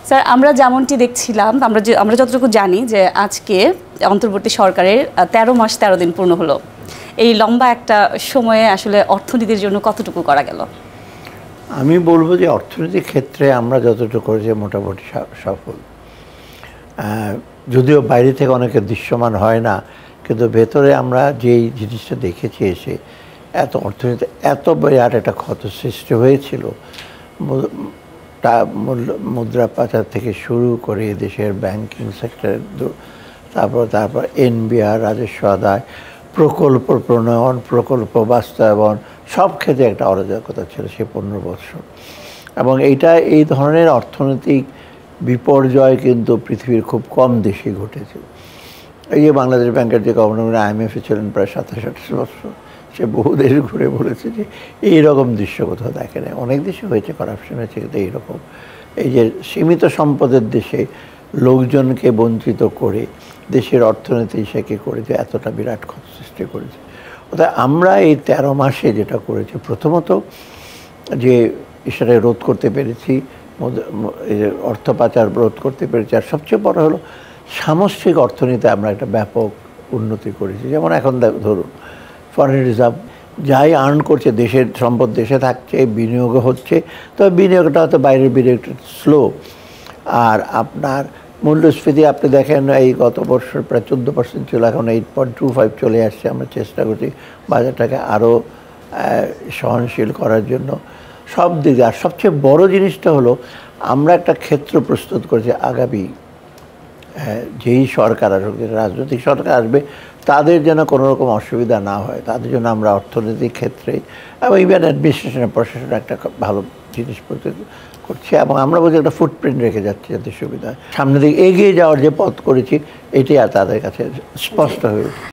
Sir আমরা যেমনটি দেখছিলাম, আমরা যতটুকু জানি যে আজকে অন্তর্বর্তী সরকারের ১৩ মাস ১৩ দিন পূর্ণ হলো। এই লম্বা একটা সময়ে আসলে অর্থনীতির জন্য কতটুকু করা গেল? আমি বলবো যে অর্থনীতির ক্ষেত্রে আমরা যতটুকু করেছি মোটামুটি সফল। যদিও বাইরে থেকে অনেকে দৃশ্যমান হয় না, কিন্তু ভেতরে আমরা যেই জিনিসটা দেখেছি এসে এত অর্থনীতি এত বিরাট একটা ক্ষত সৃষ্টি হয়েছিল। মুদ্রা পাচার থেকে শুরু করে দেশের ব্যাংকিং সেক্টরের, তারপর এনবিআর, রাজস্ব আদায়, প্রকল্প প্রণয়ন, প্রকল্প বাস্তবায়ন, সব ক্ষেত্রে একটা অরাজকতা ছিল সে ১৫ বছর। এবং এই ধরনের অর্থনৈতিক বিপর্যয় কিন্তু পৃথিবীর খুব কম দেশে ঘটেছে। এই যে বাংলাদেশ ব্যাংকের যে গভর্নর IMF-এ ছিলেন প্রায় ২৭-২৮ বছর, সে বহু দেশ ঘুরে বলেছে যে এইরকম দৃশ্য কোথাও দেখে নেই। অনেক দেশে হয়েছে, করাপশন হয়েছে, কিন্তু এইরকম এই যে সীমিত সম্পদের দেশে লোকজনকে বঞ্চিত করে দেশের অর্থনীতি সেকে করেছে, এতটা বিরাট ক্ষত সৃষ্টি করেছে। অর্থাৎ আমরা এই ১৩ মাসে যেটা করেছি, প্রথমত যে সেটা রোধ করতে পেরেছি, অর্থ পাচার রোধ করতে পেরেছি, আর সবচেয়ে বড় হলো সামষ্টিক অর্থনীতিতে আমরা একটা ব্যাপক উন্নতি করেছি। যেমন এখন ধরুন ফরেন রিজার্ভ যাই আর্ন করছে, দেশের সম্পদ দেশে থাকছে, বিনিয়োগ হচ্ছে, তবে বিনিয়োগটা হয়তো বাইরের বিনিয়োগটা স্লো। আর আপনার মূল্যস্ফীতি আপনি দেখেন এই গত বছর প্রায় 14% ছিল, এখন 8.25 চলে আসছে। আমরা চেষ্টা করছি বাজারটাকে আরও সহনশীল করার জন্য সব দিকে। আর সবচেয়ে বড় জিনিসটা হলো আমরা একটা ক্ষেত্র প্রস্তুত করেছি আগামী যেই সরকার আসুক, রাজনৈতিক সরকার আসবে, তাদের যেন কোনো রকম অসুবিধা না হয়, তাদের জন্য আমরা অর্থনৈতিক ক্ষেত্রে এবং ইভেন অ্যাডমিনিস্ট্রেশনের প্রশাসনে একটা ভালো জিনিস করছি। এবং আমরা বলছি একটা ফুটপ্রিন্ট রেখে যাচ্ছি যাতে সুবিধা হয়। সামনের দিকে এগিয়ে যাওয়ার যে পথ করেছি, এটি আর তাদের কাছে স্পষ্ট হয়ে উঠে।